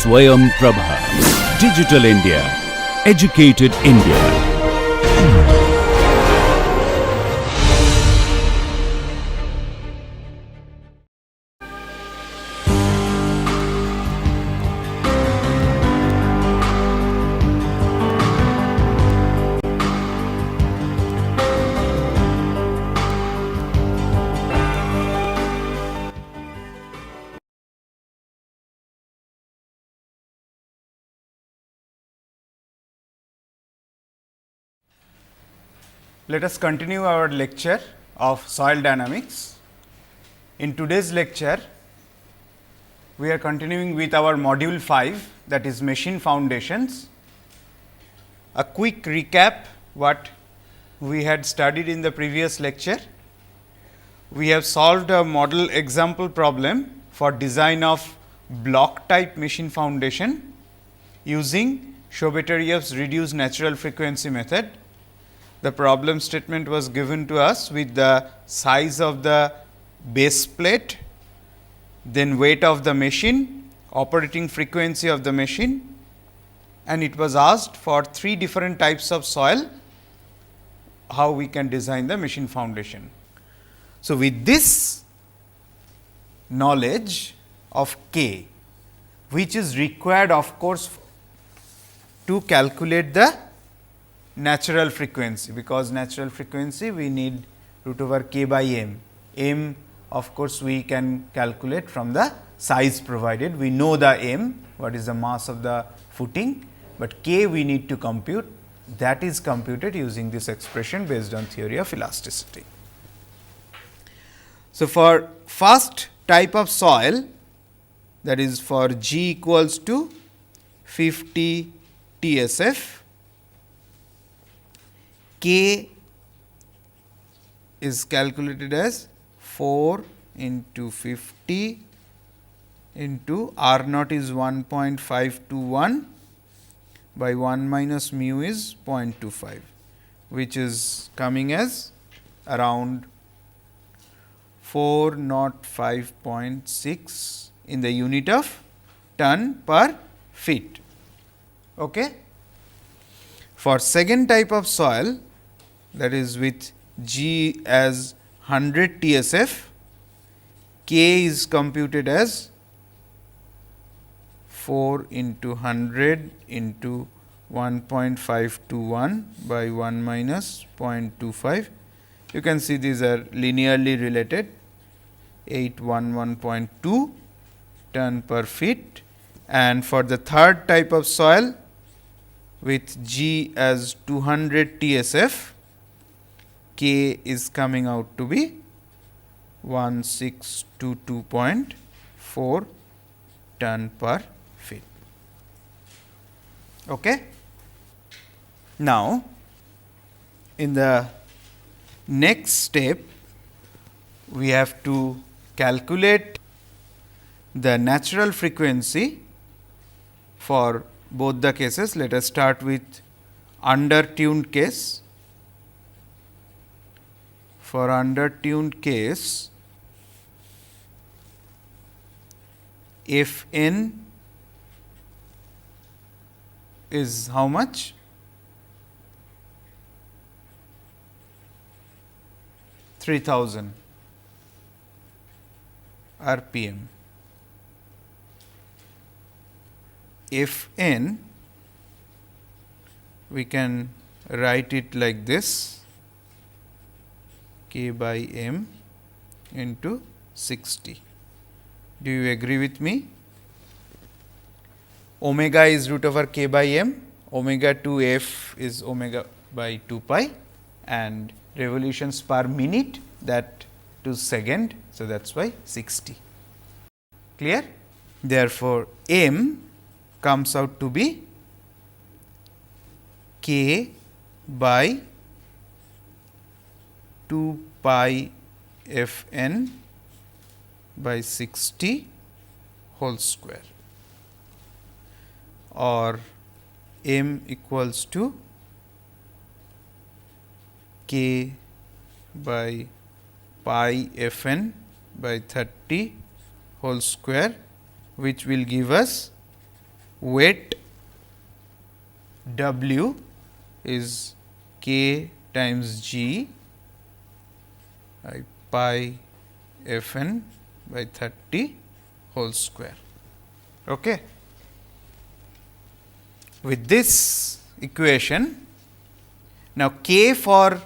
Swayam Prabha. Digital India. Educated India. Let us continue our lecture of soil dynamics. In today's lecture, we are continuing with our module 5, that is machine foundations. A quick recap what we had studied in the previous lecture. We have solved a model example problem for design of block type machine foundation using Tschebotarioff's reduced natural frequency method. The problem statement was given to us with the size of the base plate, then weight of the machine, operating frequency of the machine, and it was asked for 3 different types of soil, how we can design the machine foundation. So, with this knowledge of K, which is required of course to calculate the natural frequency, because natural frequency we need root over k by m. M of course, we can calculate from the size provided. We know the m, what is the mass of the footing, but k we need to compute, that is computed using this expression based on theory of elasticity. So, for first type of soil, that is for G equals to 50 TSF, K is calculated as 4 into 50 into R naught is 1.521 by 1 minus mu is 0.25, which is coming as around 405.6 in the unit of ton per feet. Okay. For second type of soil, that is with G as 100 TSF, K is computed as 4 into 100 into 1.521 by 1 minus 0.25. You can see these are linearly related, 811.2 ton per feet. And for the third type of soil with G as 200 TSF, K is coming out to be 1622.4 ton per feet. Okay. Now, in the next step, we have to calculate the natural frequency for both the cases. Let us start with under tuned case. For under tuned case, F n is how much? 3000 RPM. F n, we can write it like this, k by m into 60. Do you agree with me? Omega is root over k by m, omega 2 f is omega by 2 pi, and revolutions per minute, that to second. So, that is why 60. Clear? Therefore, m comes out to be k by 2 pi f n by 60 whole square, or m equals to k by pi f n by 30 whole square, which will give us weight W is K times G by pi F n by 30 whole square. Okay. With this equation, now K for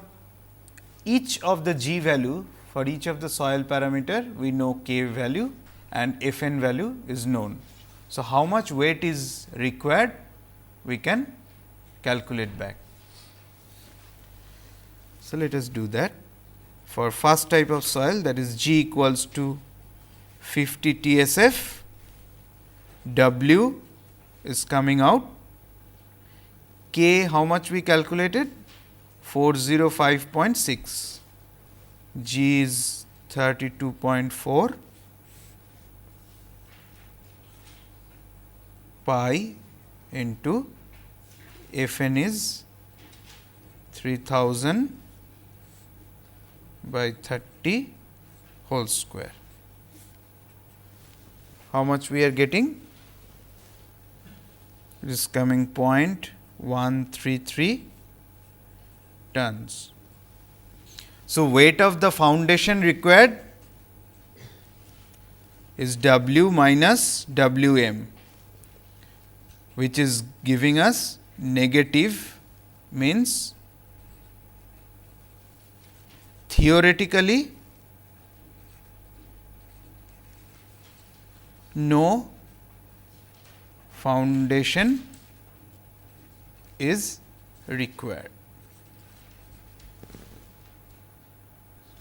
each of the G value, for each of the soil parameter, we know K value and F n value is known. So, how much weight is required, we can calculate back. So, let us do that. For first type of soil, that is G equals to 50 TSF, W is coming out, K how much we calculated? 405.6, G is 32.4, pi into F n is 3000 by 30 whole square. How much we are getting? It is coming 0.133 tons. So, weight of the foundation required is W minus W m, which is giving us negative, means theoretically no foundation is required.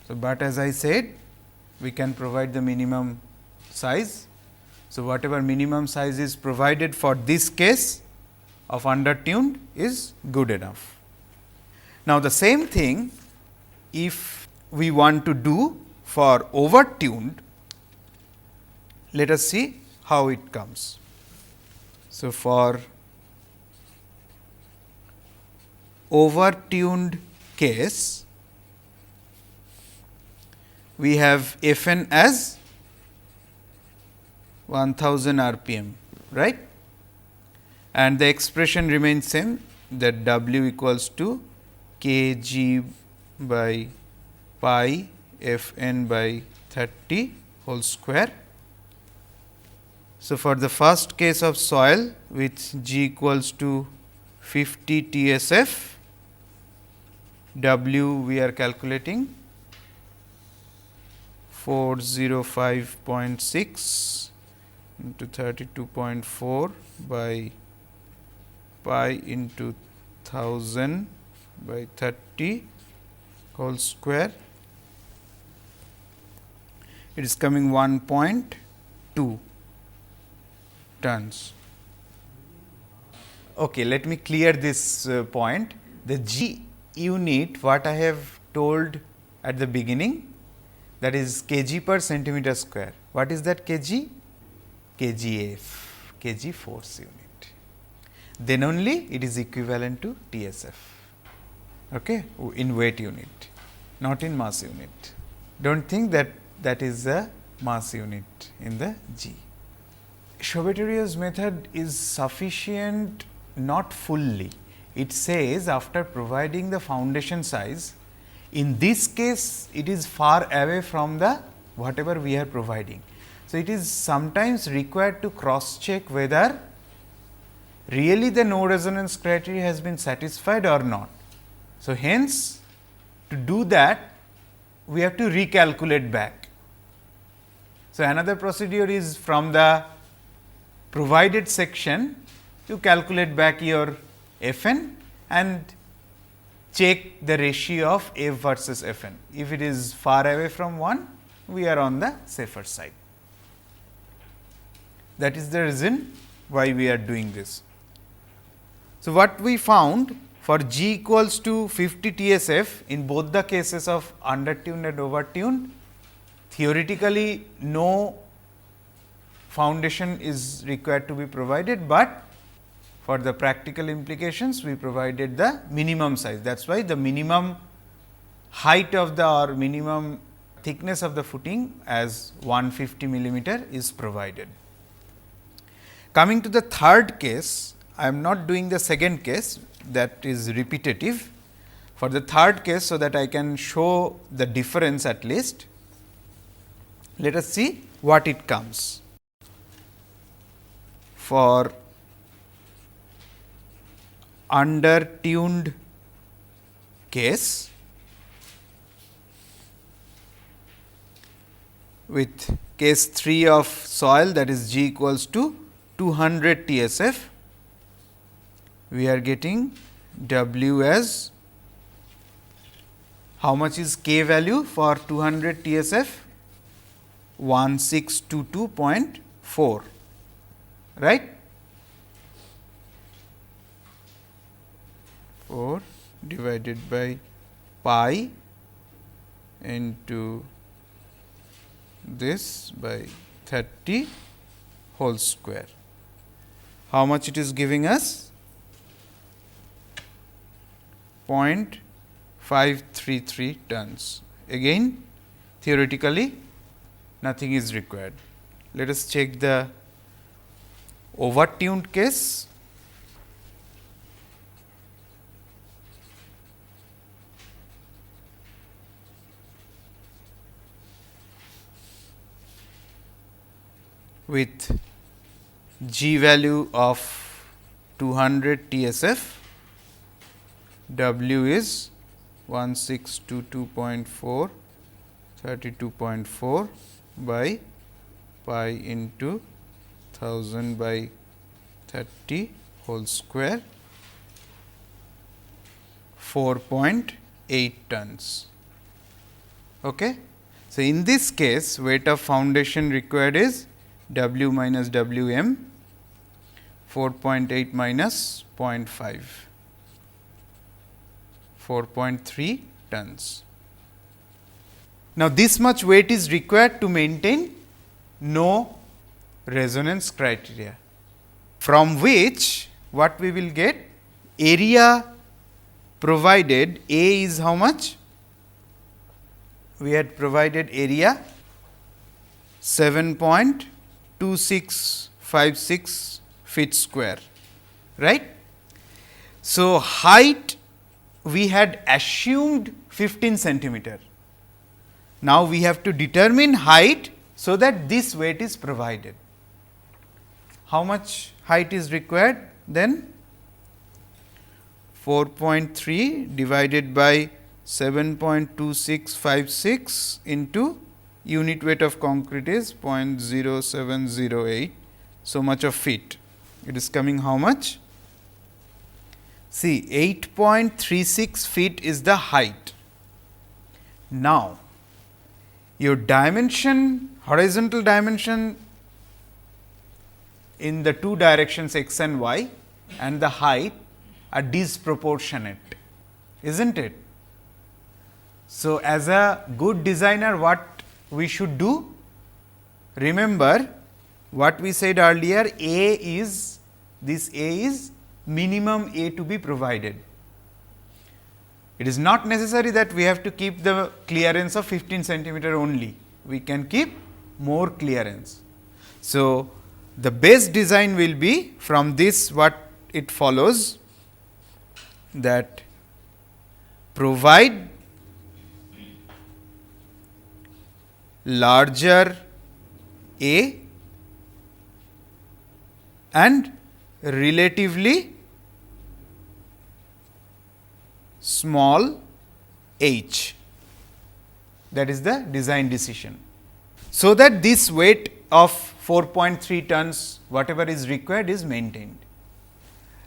So, but as I said, we can provide the minimum size. So, whatever minimum size is provided for this case of undertuned is good enough. Now, the same thing if we want to do for overtuned, let us see how it comes. So, for overtuned case, we have F n as 1000 RPM, right, and the expression remains same, that W equals to K G by pi F n by 30 whole square. So, for the first case of soil with G equals to 50 TSF, W we are calculating 405.6 into 32.4 by pi into 1000 by 30 whole square. It is coming 1.2 tons. Okay, let me clear this point. The G unit, what I have told at the beginning, that is kg per centimeter square. What is that kg? kgf, kg force unit. Then only it is equivalent to TSF, okay, in weight unit, not in mass unit. Do not think that that is the mass unit in the G. Tschebotarioff's method is sufficient, not fully. It says after providing the foundation size, in this case it is far away from the whatever we are providing. So, it is sometimes required to cross check whether really the no resonance criteria has been satisfied or not. So, hence to do that we have to recalculate back. So, another procedure is from the provided section you calculate back your F n and check the ratio of F versus F n. If it is far away from 1, we are on the safer side. That is the reason why we are doing this. So, what we found for G equals to 50 TSF in both the cases of undertuned and overtuned, theoretically no foundation is required to be provided, but for the practical implications we provided the minimum size. That is why the minimum height of the or minimum thickness of the footing as 150 millimeter is provided. Coming to the third case, I am not doing the second case, that is repetitive. For the third case, so that I can show the difference at least, let us see what it comes. For under-tuned case with case 3 of soil, that is G equals to 200 TSF, we are getting W as, how much is K value for 200 TSF? 1622.4, right? 4 divided by pi into this by 30 whole square. How much it is giving us? 0.533 tons. Again, theoretically nothing is required. Let us check the over-tuned case. With G value of 200 TSF, W is 1622.4, 32.4 by pi into 1000 by 30 whole square, 4.8 tons. Okay. So, in this case, weight of foundation required is W minus W m, 4.8 minus 0.5, 4.3 tons. Now, this much weight is required to maintain no resonance criteria, from which what we will get? Area provided, A is how much? We had provided area 7.2656 feet square, right. So, height we had assumed 15 centimeter. Now, we have to determine height, so that this weight is provided. How much height is required? Then 4.3 divided by 7.2656 into unit weight of concrete is 0.0708. So much of feet. It is coming how much? See, 8.36 feet is the height. Now, your dimension, horizontal dimension in the two directions x and y, and the height are disproportionate, isn't it? So, as a good designer, what we should do? Remember what we said earlier, A is, this A is minimum A to be provided. It is not necessary that we have to keep the clearance of 15 centimeter only, we can keep more clearance. So, the base design will be from this, what it follows, that provide larger A and relatively small h, that is the design decision. So, that this weight of 4.3 tons whatever is required is maintained.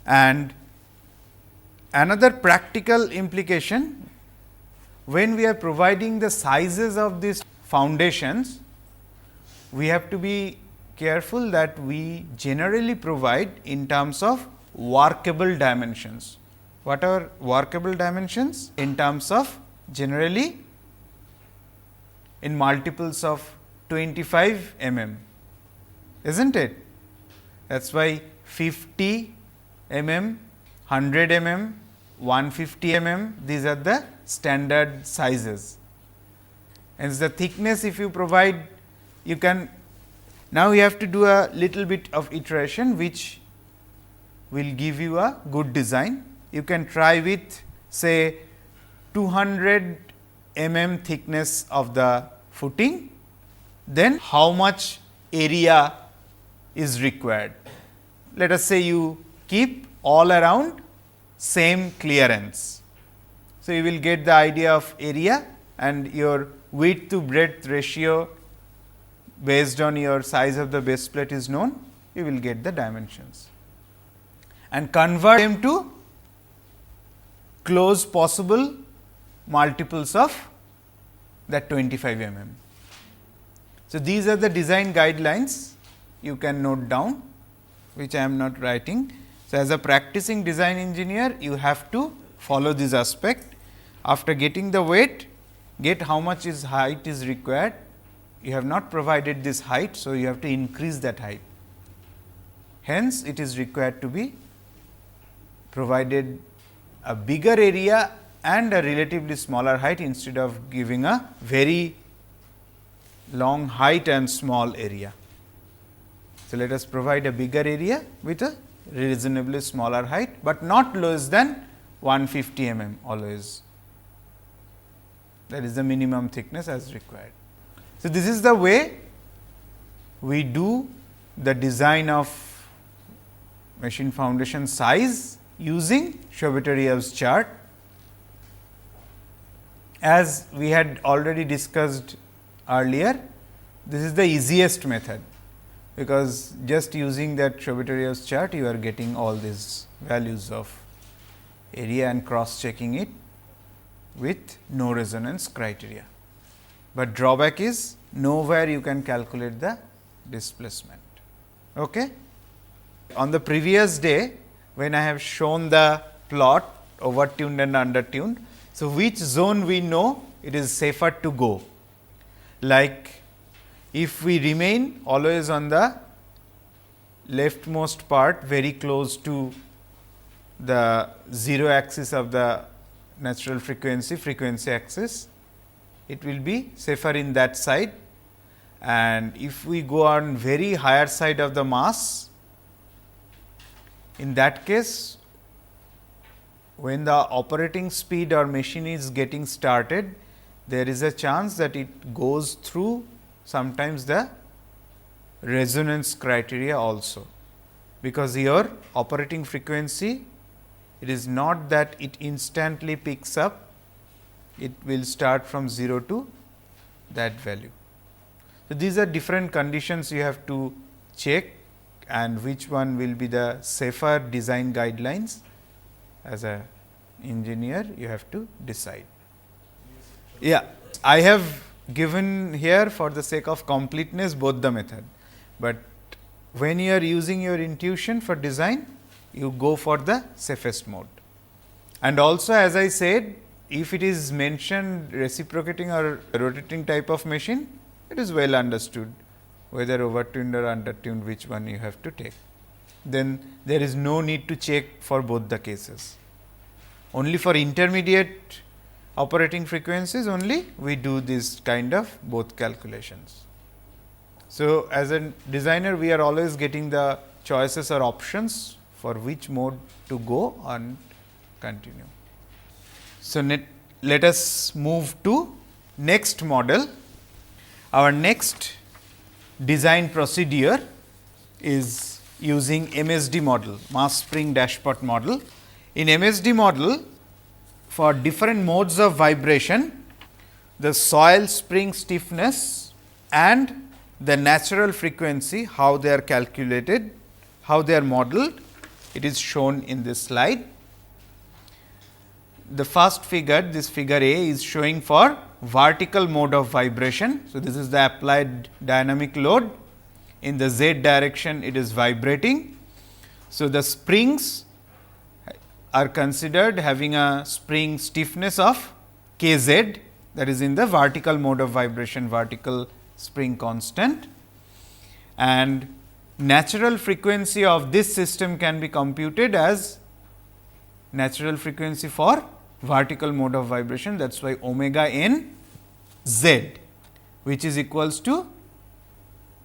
And another practical implication, when we are providing the sizes of these foundations, we have to be careful that we generally provide in terms of workable dimensions. What are workable dimensions? In terms of generally in multiples of 25 mm, isn't it? That is why 50 mm, 100 mm, 150 mm, these are the standard sizes. And the thickness, if you provide, you can Now, you have to do a little bit of iteration, which will give you a good design. You can try with say 200 thickness of the footing, then how much area is required. Let us say you keep all around same clearance. So, you will get the idea of area, and your width to breadth ratio based on your size of the base plate is known, you will get the dimensions and convert them to close possible multiples of that 25 So, these are the design guidelines you can note down, which I am not writing. So, as a practicing design engineer, you have to follow this aspect. After getting the weight, get how much is height is required. You have not provided this height, so you have to increase that height. Hence, it is required to be provided a bigger area and a relatively smaller height, instead of giving a very long height and small area. So, let us provide a bigger area with a reasonably smaller height, but not less than 150 always. That is the minimum thickness as required. So, this is the way we do the design of machine foundation size using Tschebotarioff's chart. As we had already discussed earlier, this is the easiest method, because just using that Tschebotarioff's chart, you are getting all these values of area and cross checking it with no resonance criteria. But drawback is nowhere you can calculate the displacement. Okay? On the previous day, when I have shown the plot overtuned and undertuned, so which zone we know it is safer to go. Like if we remain always on the leftmost part, very close to the 0 axis of the natural frequency axis, it will be safer in that side. And if we go on very higher side of the mass, in that case, when the operating speed or machine is getting started, there is a chance that it goes through sometimes the resonance criteria also, because your operating frequency, it is not that it instantly picks up, it will start from 0 to that value. So, these are different conditions you have to check, and which one will be the safer design guidelines. As a engineer, you have to decide. Yeah, I have given here for the sake of completeness both the method, but when you are using your intuition for design, you go for the safest mode. And also, as I said, if it is mentioned reciprocating or rotating type of machine, it is well understood whether overtuned or undertuned, which one you have to take. Then there is no need to check for both the cases. Only for intermediate operating frequencies only we do this kind of both calculations. So, as a designer, we are always getting the choices or options for which mode to go and continue. So, let us move to next model. Our next design procedure is using MSD model, Mass-Spring-Dashpot model. In MSD model, for different modes of vibration, the soil spring stiffness and the natural frequency, how they are calculated, how they are modeled, it is shown in this slide. The first figure, this figure A, is showing for vertical mode of vibration. So, this is the applied dynamic load. In the z direction, it is vibrating. So, the springs are considered having a spring stiffness of k z, that is in the vertical mode of vibration, vertical spring constant, and natural frequency of this system can be computed as natural frequency for vertical mode of vibration, that is why omega n z, which is equals to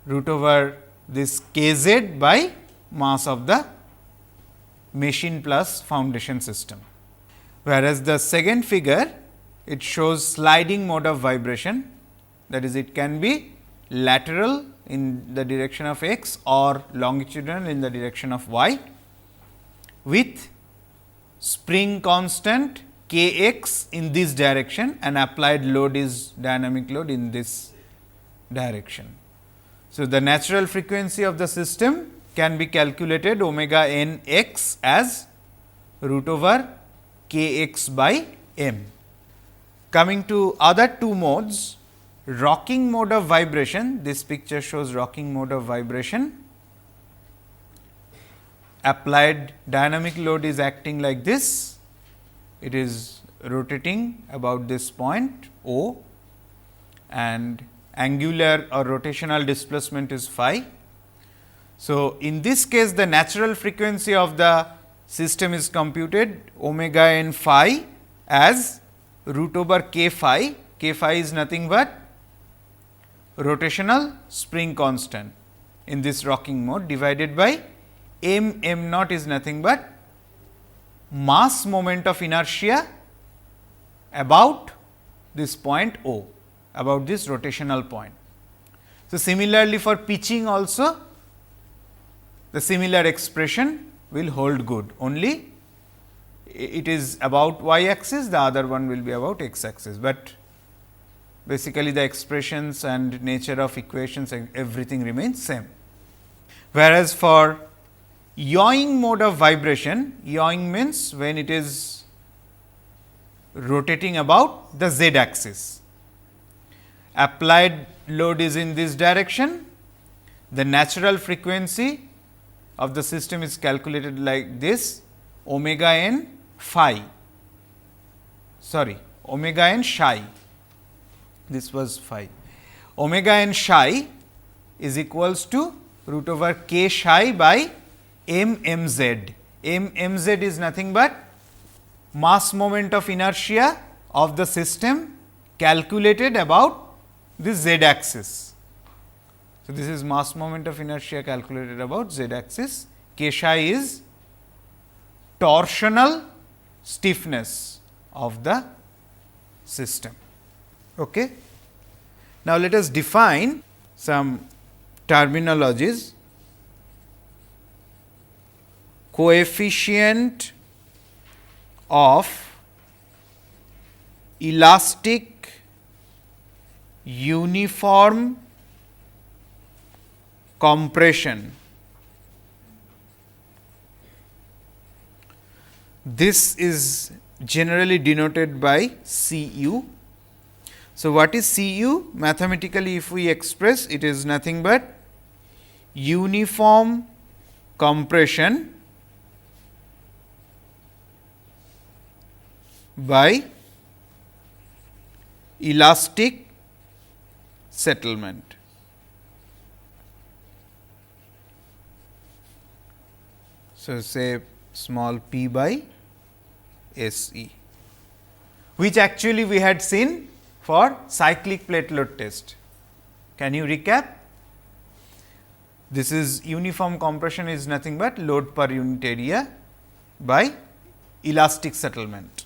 root over this kz by mass of the machine plus foundation system. Whereas, the second figure it shows sliding mode of vibration, that is it can be lateral in the direction of x or longitudinal in the direction of y, with spring constant k x in this direction and applied load is dynamic load in this direction. So, the natural frequency of the system can be calculated omega n x as root over k x by m. Coming to other two modes, rocking mode of vibration, this picture shows rocking mode of vibration. Applied dynamic load is acting like this, it is rotating about this point O and angular or rotational displacement is phi. So, in this case the natural frequency of the system is computed omega n phi as root over k phi. K phi is nothing but rotational spring constant in this rocking mode divided by m naught is nothing but mass moment of inertia about this point O, about this rotational point. So, similarly for pitching also the similar expression will hold good, only it is about y axis, the other one will be about x axis, but basically the expressions and nature of equations everything remains same. Whereas, for yawing mode of vibration, yawing means when it is rotating about the z axis, applied load is in this direction, the natural frequency of the system is calculated like this omega n phi, omega n psi, this was phi, omega n psi is equals to root over k psi by m z. M z is nothing but mass moment of inertia of the system calculated about this z axis. So, this is mass moment of inertia calculated about z axis, k psi is torsional stiffness of the system. Okay. Now, let us define some terminologies. Coefficient of elastic uniform compression. This is generally denoted by Cu. So, what is Cu? Mathematically, if we express, it is nothing but uniform compression by elastic settlement. So, say small p by S e, which actually we had seen for cyclic plate load test. Can you recap? This is uniform compression is nothing but load per unit area by elastic settlement.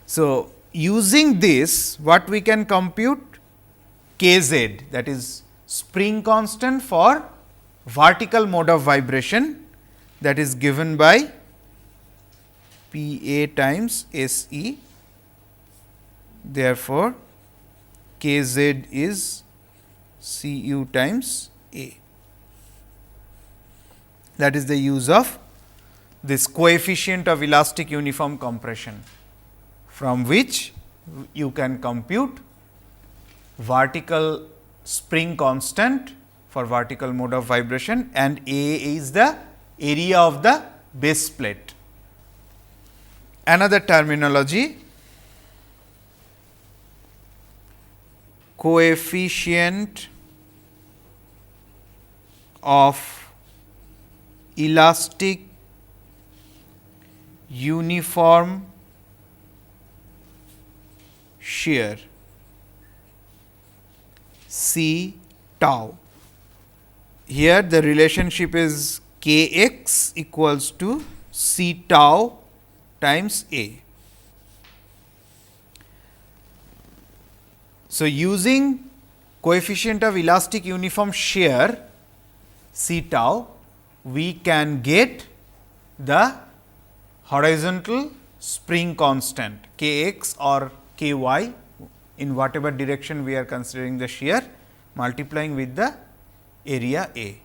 So, using this what we can compute kz, that is spring constant for vertical mode of vibration, that is given by P A times S E. Therefore, k z is C u times A. That is the use of this coefficient of elastic uniform compression, from which you can compute vertical spring constant for vertical mode of vibration, and A is the area of the base plate. Another terminology, coefficient of elastic uniform shear, C tau. Here the relationship is k x equals to C tau times A. So, using coefficient of elastic uniform shear C tau, we can get the horizontal spring constant k x or k y in whatever direction we are considering the shear, multiplying with the area A.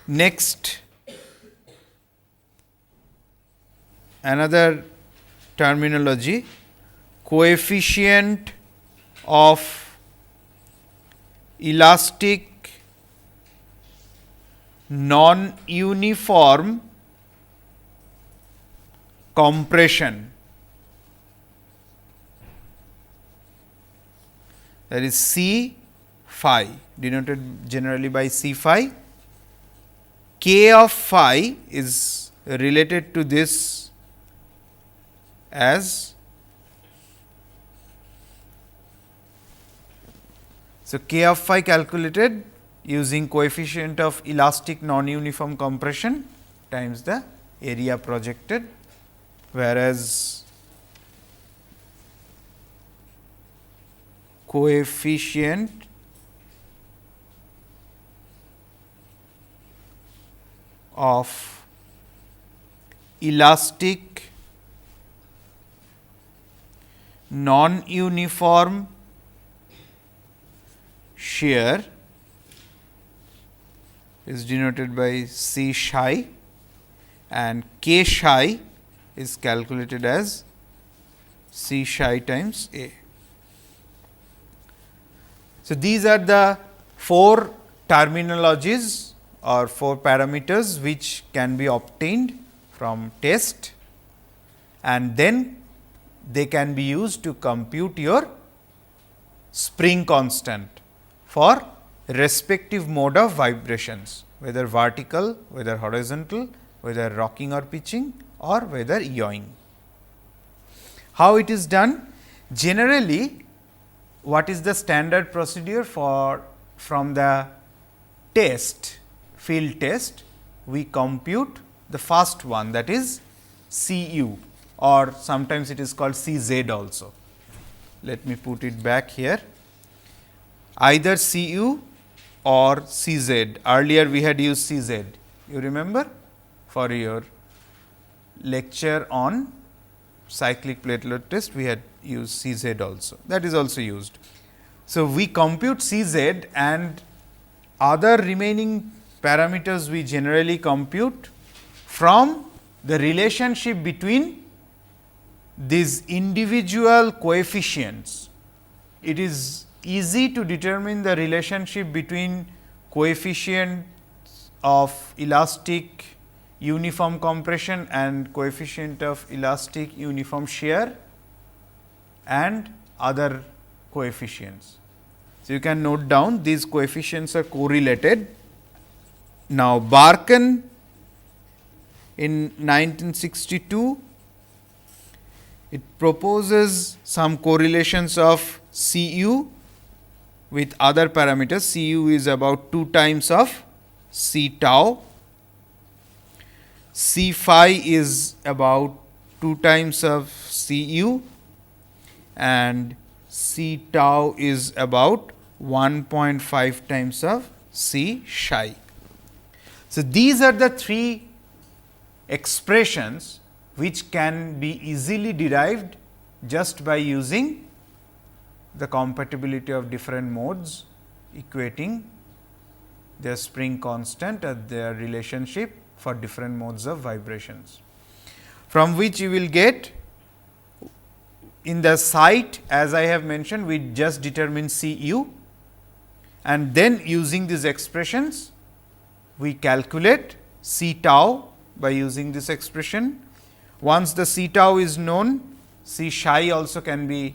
Next, another terminology, coefficient of elastic non-uniform compression, that is C phi, denoted generally by C phi. K of phi is related to this as, so K of phi calculated using coefficient of elastic non-uniform compression times the area projected, whereas coefficient of elastic non-uniform shear is denoted by C psi and K psi is calculated as C psi times A. So, these are the 4 terminologies or 4 parameters which can be obtained from test, and then they can be used to compute your spring constant for respective mode of vibrations, whether vertical, whether horizontal, whether rocking or pitching, or whether yawing. How it is done? Generally, what is the standard procedure for from the test, field test? We compute the first one, that is Cu, or sometimes it is called Cz also. Let me put it back here. Either Cu or Cz. Earlier we had used Cz. You remember, for your lecture on cyclic plate load test, we had used Cz also. That is also used. So, we compute Cz, and other remaining parameters we generally compute from the relationship between these individual coefficients. It is easy to determine the relationship between coefficient of elastic uniform compression and coefficient of elastic uniform shear and other coefficients. So, you can note down these coefficients are correlated. Now, Barkan in 1962, it proposes some correlations of Cu with other parameters. Cu is about 2 times of C tau, C phi is about 2 times of Cu, and C tau is about 1.5 times of C psi. So, these are the 3 expressions which can be easily derived just by using the compatibility of different modes, equating their spring constant and their relationship for different modes of vibrations, from which you will get in the site, as I have mentioned, we just determine Cu, and then using these expressions we calculate C tau by using this expression. Once the C tau is known, C psi also can be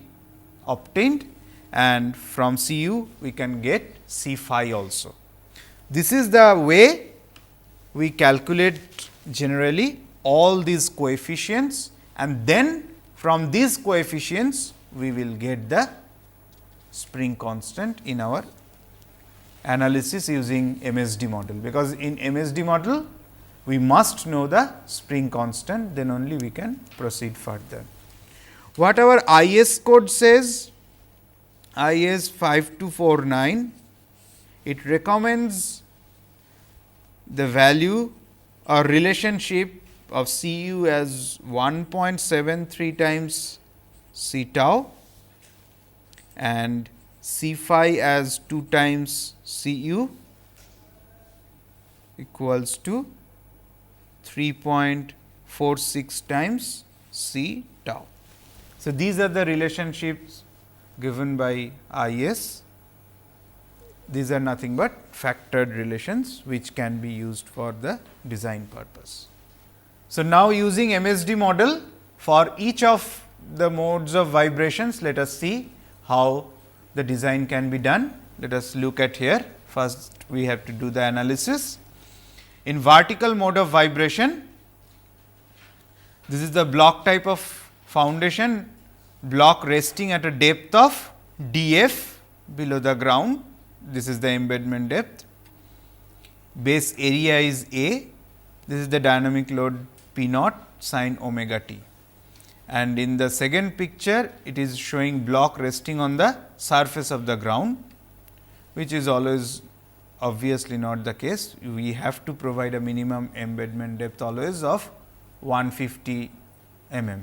obtained, and from Cu we can get C phi also. This is the way we calculate generally all these coefficients, and then from these coefficients we will get the spring constant in our analysis using MSD model, because in MSD model we must know the spring constant, then only we can proceed further. What our IS code says, IS 5249, it recommends the value or relationship of Cu as 1.73 times C tau and C phi as 2 times Cu equals to 3.46 times C tau. So, these are the relationships given by IS. These are nothing but factored relations which can be used for the design purpose. So, now using MSD model for each of the modes of vibrations, let us see how the design can be done. Let us look at here. First, we have to do the analysis. In vertical mode of vibration, this is the block type of foundation, block resting at a depth of df below the ground. This is the embedment depth. Base area is A. This is the dynamic load P naught sin omega t. And in the second picture, it is showing block resting on the surface of the ground, which is always obviously not the case. We have to provide a minimum embedment depth always of 150 mm.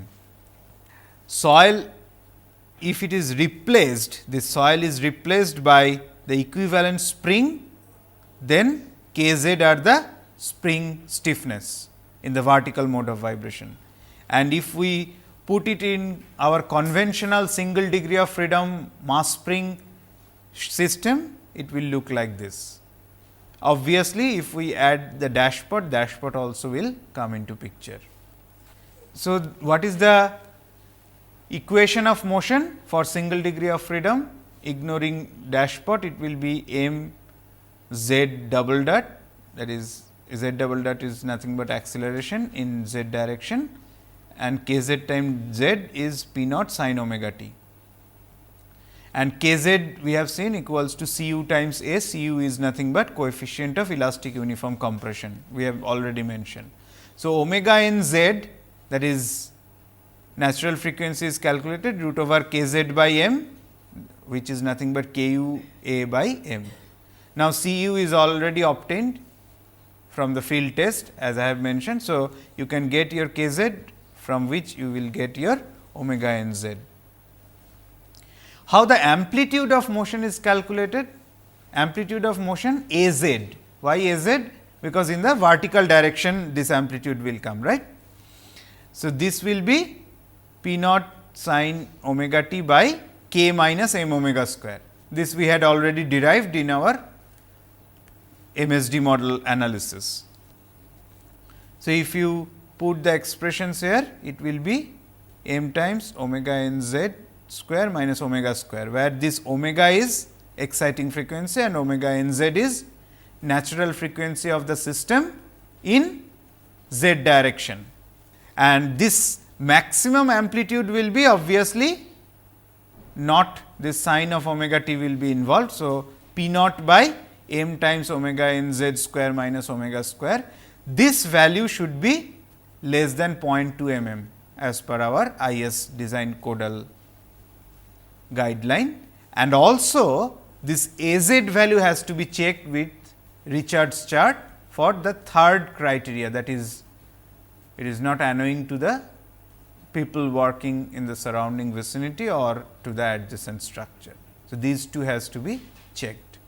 Soil, if it is replaced, this soil is replaced by the equivalent spring, then Kz are the spring stiffness in the vertical mode of vibration. And if we put it in our conventional single degree of freedom mass spring system, it will look like this. Obviously, if we add the dashpot also will come into picture. So, what is the equation of motion for single degree of freedom? Ignoring dashpot, it will be m z double dot, that is z double dot is nothing but acceleration in z direction, and k z times z is p naught sin omega t. And k z we have seen equals to Cu times A. Cu is nothing but coefficient of elastic uniform compression, we have already mentioned. So, omega n z, that is natural frequency, is calculated root over k z by m, which is nothing but k u a by m. Now, Cu is already obtained from the field test, as I have mentioned. So, you can get your k z, from which you will get your omega n z. How the amplitude of motion is calculated? Amplitude of motion A z. Why A z? Because in the vertical direction this amplitude will come, right. So, this will be p naught sin omega t by k minus m omega square. This we had already derived in our MSD model analysis. So, if you put the expressions here, it will be m times omega n z square minus omega square, where this omega is exciting frequency and omega n z is natural frequency of the system in z direction. And this maximum amplitude will be obviously not this sin of omega t will be involved. So, p naught by m times omega n z square minus omega square, this value should be less than 0.2 mm as per our IS design codal guideline. And also this A z value has to be checked with Richard's chart for the third criteria, that is, it is not annoying to the people working in the surrounding vicinity or to the adjacent structure. So, these two has to be checked.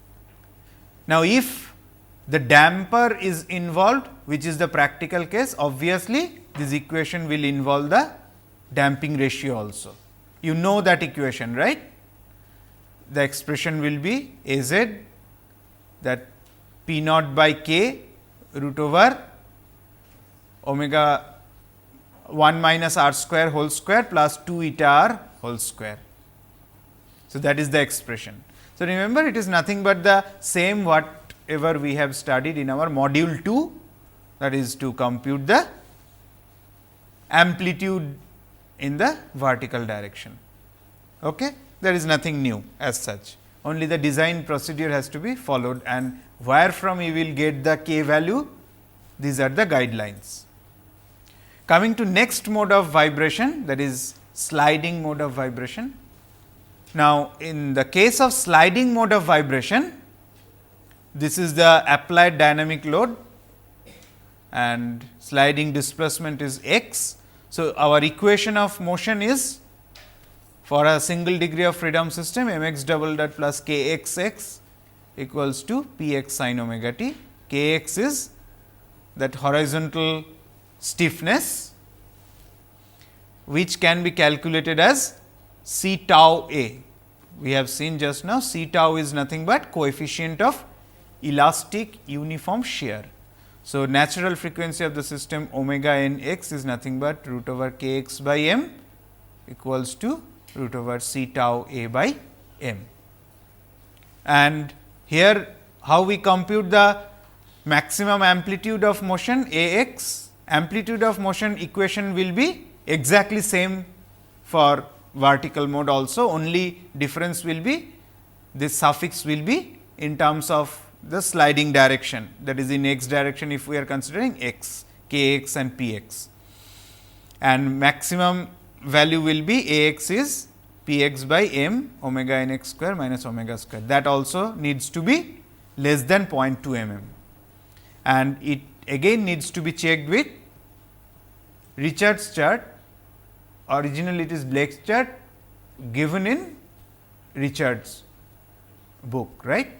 Now, if the damper is involved, which is the practical case, obviously this equation will involve the damping ratio also. You know that equation, right? The expression will be A z, that p naught by k root over omega 1 minus r square whole square plus 2 eta r whole square. So, that is the expression. So, remember it is nothing but the same whatever we have studied in our module 2, that is to compute the amplitude in the vertical direction. Okay? There is nothing new as such. only the design procedure has to be followed, and where from you will get the k value, these are the guidelines. Coming to next mode of vibration, that is sliding mode of vibration. Now, in the case of sliding mode of vibration, this is the applied dynamic load and sliding displacement is x. So, our equation of motion is for a single degree of freedom system m x double dot plus k x x equals to p x sin omega t. K x is that horizontal stiffness, which can be calculated as C tau a. We have seen just now C tau is nothing but coefficient of elastic uniform shear. So, natural frequency of the system omega n x is nothing but root over k x by m equals to root over C tau a by m. And here how we compute the maximum amplitude of motion a x, amplitude of motion equation will be exactly same for vertical mode also, only difference will be this suffix will be in terms of the sliding direction, that is in x direction if we are considering x, k x and p x, and maximum value will be a x is p x by m omega n x square minus omega square, that also needs to be less than 0.2 mm, and it again needs to be checked with Richards chart. Originally it is Blake's chart given in Richards book, right.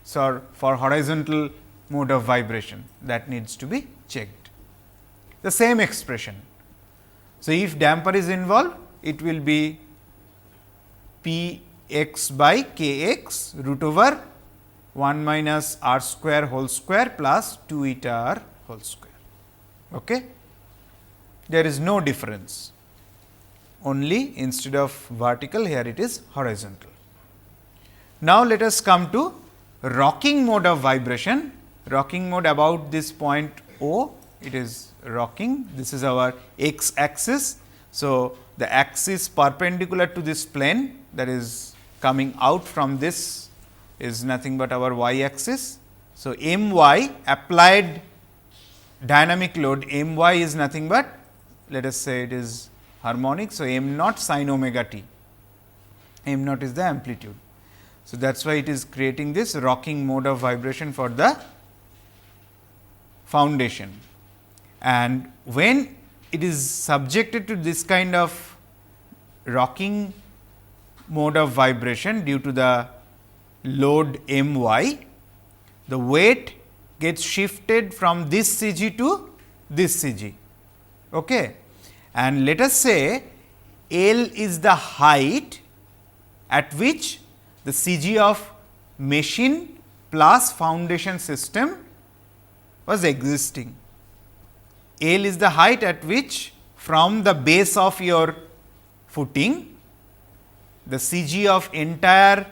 So, for horizontal mode of vibration, that needs to be checked. The same expression. So, if damper is involved, it will be p x by k x root over 1 minus r square whole square plus 2 eta r whole square. Okay. There is no difference, only instead of vertical here it is horizontal. Now, let us come to rocking mode of vibration. Rocking mode about this point O, it is rocking, this is our x axis. So, the axis perpendicular to this plane, that is coming out from this is nothing but our y axis. So, m y applied dynamic load m y is nothing but, let us say it is harmonic. So, m naught sin omega t, m naught is the amplitude. So, that is why it is creating this rocking mode of vibration for the foundation, and when it is subjected to this kind of rocking mode of vibration due to the load m y, the weight gets shifted from this C g to this C g. Okay. And let us say L is the height at which the C g of machine plus foundation system was existing. L is the height at which from the base of your footing, the C g of entire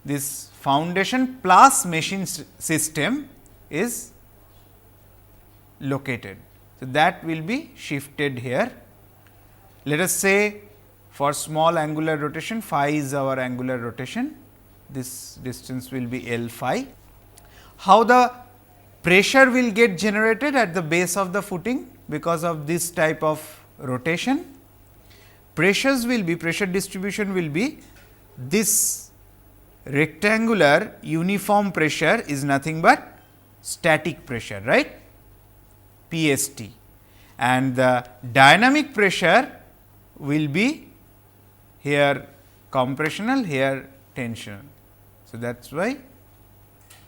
this foundation plus machine system is located. So, that will be shifted here. Let us say for small angular rotation, phi is our angular rotation, this distance will be L phi. How the pressure will get generated at the base of the footing because of this type of rotation? Pressures will be, pressure distribution will be this rectangular uniform pressure is nothing but static pressure, right, P S T, and the dynamic pressure will be here compressional, here tensional. So, that is why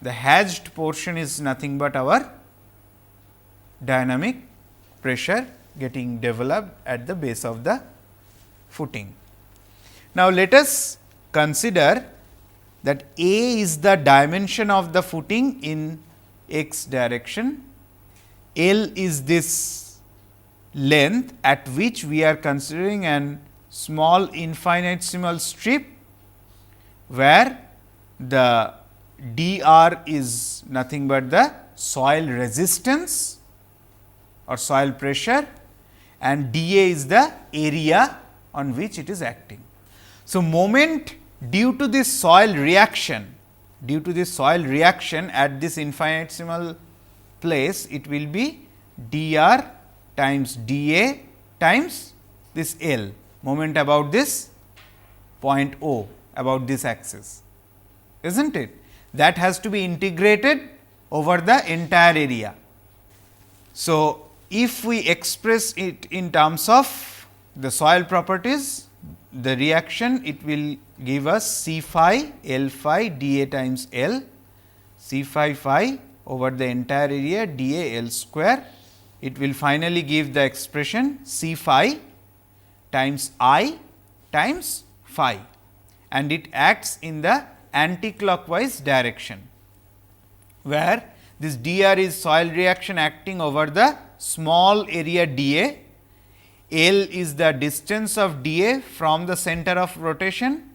the hatched portion is nothing but our dynamic pressure getting developed at the base of the footing. Now, let us consider that A is the dimension of the footing in x direction, L is this length at which we are considering an small infinitesimal strip, where the dr is nothing but the soil resistance or soil pressure, and dA is the area on which it is acting. So, moment due to this soil reaction, at this infinitesimal place, it will be dr times dA times this L, moment about this point O, about this axis, is not it? That has to be integrated over the entire area. So, if we express it in terms of the soil properties, the reaction, it will give us C phi L phi dA times L, C phi over the entire area dA L square. It will finally give the expression C phi times I times phi, and it acts in the anticlockwise direction, where this dr is soil reaction acting over the small area dA, L is the distance of dA from the center of rotation,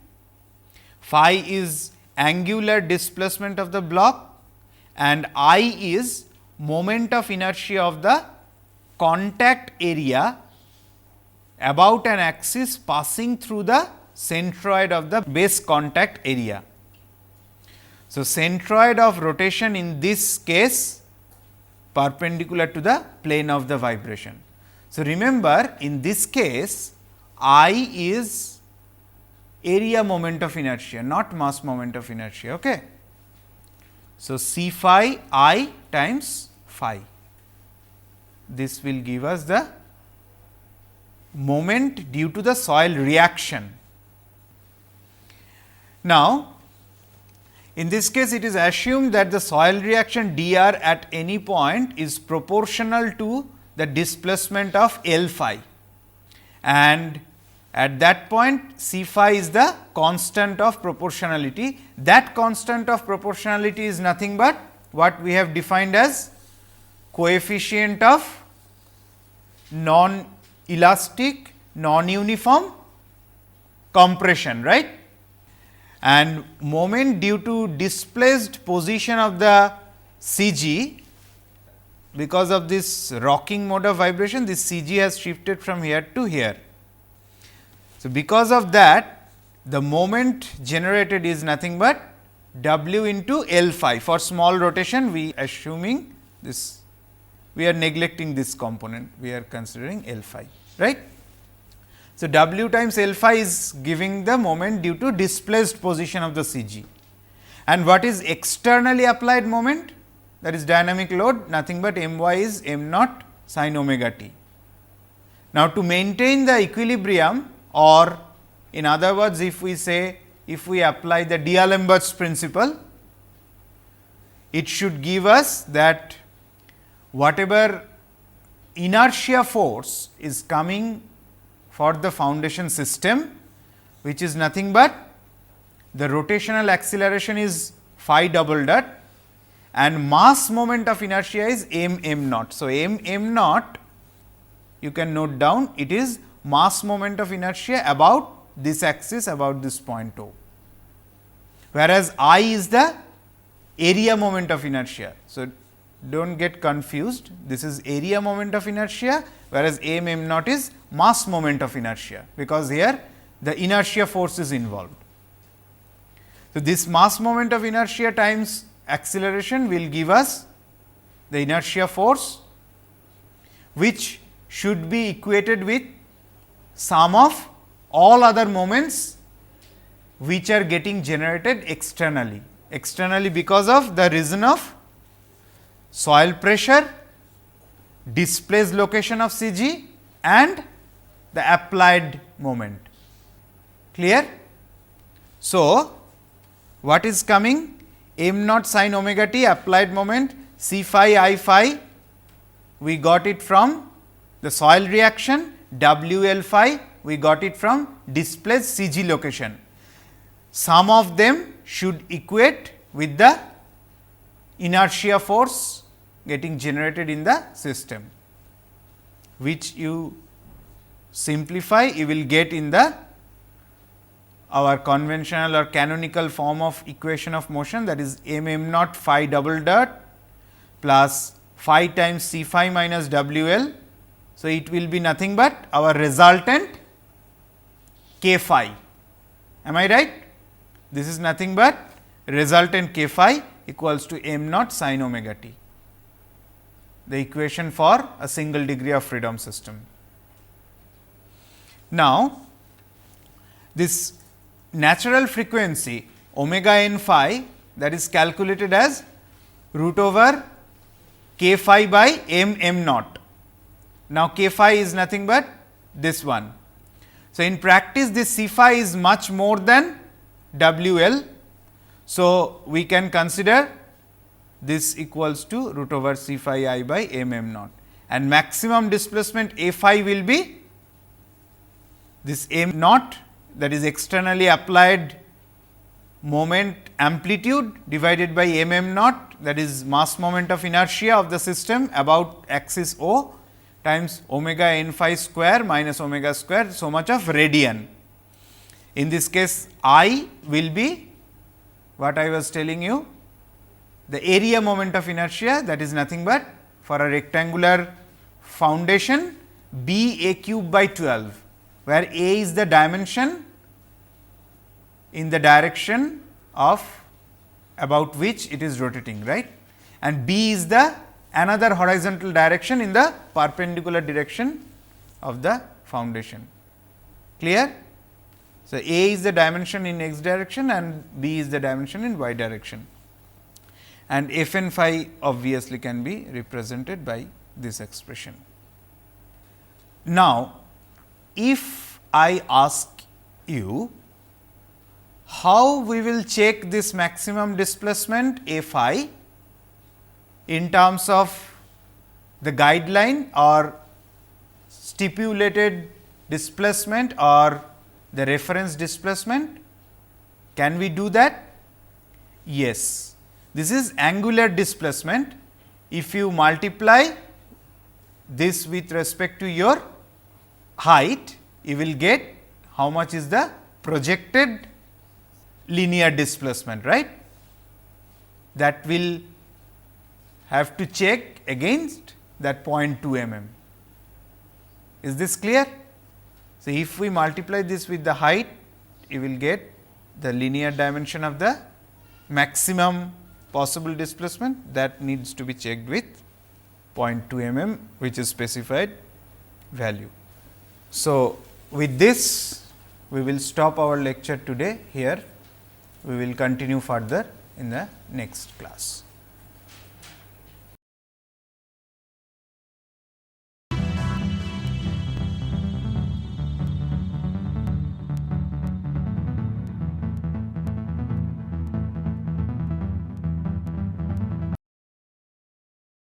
phi is angular displacement of the block, and I is moment of inertia of the contact area about an axis passing through the centroid of the base contact area. So, centroid of rotation in this case perpendicular to the plane of the vibration. So, remember in this case I is area moment of inertia, not mass moment of inertia. Okay. So, C phi I times phi, this will give us the moment due to the soil reaction. Now, in this case it is assumed that the soil reaction dr at any point is proportional to the displacement of L phi, and at that point C phi is the constant of proportionality. That constant of proportionality is nothing but what we have defined as coefficient of non-elastic, non-uniform compression, right? And moment due to displaced position of the CG, because of this rocking mode of vibration, this CG has shifted from here to here. So, because of that, the moment generated is nothing but W into L phi. For small rotation, we assuming this, we are neglecting this component, we are considering L phi, right. So, W times L phi is giving the moment due to displaced position of the CG, and what is externally applied moment, that is dynamic load, nothing but m y is m naught sin omega t. Now, to maintain the equilibrium, or in other words, if we say, if we apply the D'Alembert's principle, it should give us that whatever inertia force is coming for the foundation system, which is nothing but the rotational acceleration is phi double dot and mass moment of inertia is m naught. So, m naught you can note down, it is mass moment of inertia about this axis, about this point O, whereas I is the area moment of inertia. So, do not get confused, this is area moment of inertia, whereas m naught is mass moment of inertia, because here the inertia force is involved. So, this mass moment of inertia times acceleration will give us the inertia force, which should be equated with sum of all other moments which are getting generated externally. Externally because of the reason of soil pressure, displaced location of CG and the applied moment. Clear? So, what is coming? M naught sin omega t applied moment, C phi I phi, we got it from the soil reaction, W L phi we got it from displaced CG location. Sum of them should equate with the inertia force getting generated in the system, which you simplify, you will get in the our conventional or canonical form of equation of motion, that is m naught phi double dot plus phi times C phi minus W L. So, it will be nothing but our resultant k phi. Am I right? This is nothing but resultant k phi equals to m naught sin omega t, the equation for a single degree of freedom system. Now, this natural frequency omega n phi, that is calculated as root over k phi by m naught. Now, k phi is nothing but this one. So, in practice this C phi is much more than W L. So, we can consider this equals to root over C phi I by m naught, and maximum displacement A phi will be this m naught, that is externally applied moment amplitude divided by m naught, that is mass moment of inertia of the system about axis O, times omega n phi square minus omega square, so much of radian. In this case, I will be what I was telling you, the area moment of inertia, that is nothing but for a rectangular foundation B A cube by 12, where A is the dimension in the direction of about which it is rotating, right, and B is the another horizontal direction in the perpendicular direction of the foundation. Clear? So, A is the dimension in x direction and B is the dimension in y direction, and f n phi obviously can be represented by this expression. Now, if I ask you how we will check this maximum displacement A phi in terms of the guideline or stipulated displacement or the reference displacement, can we do that? Yes, this is angular displacement. If you multiply this with respect to your height, you will get how much is the projected linear displacement, right. That will have to check against that 0.2 mm. Is this clear? So, if we multiply this with the height, you will get the linear dimension of the maximum possible displacement, that needs to be checked with 0.2 mm, which is specified value. So, with this we will stop our lecture today here. We will continue further in the next class.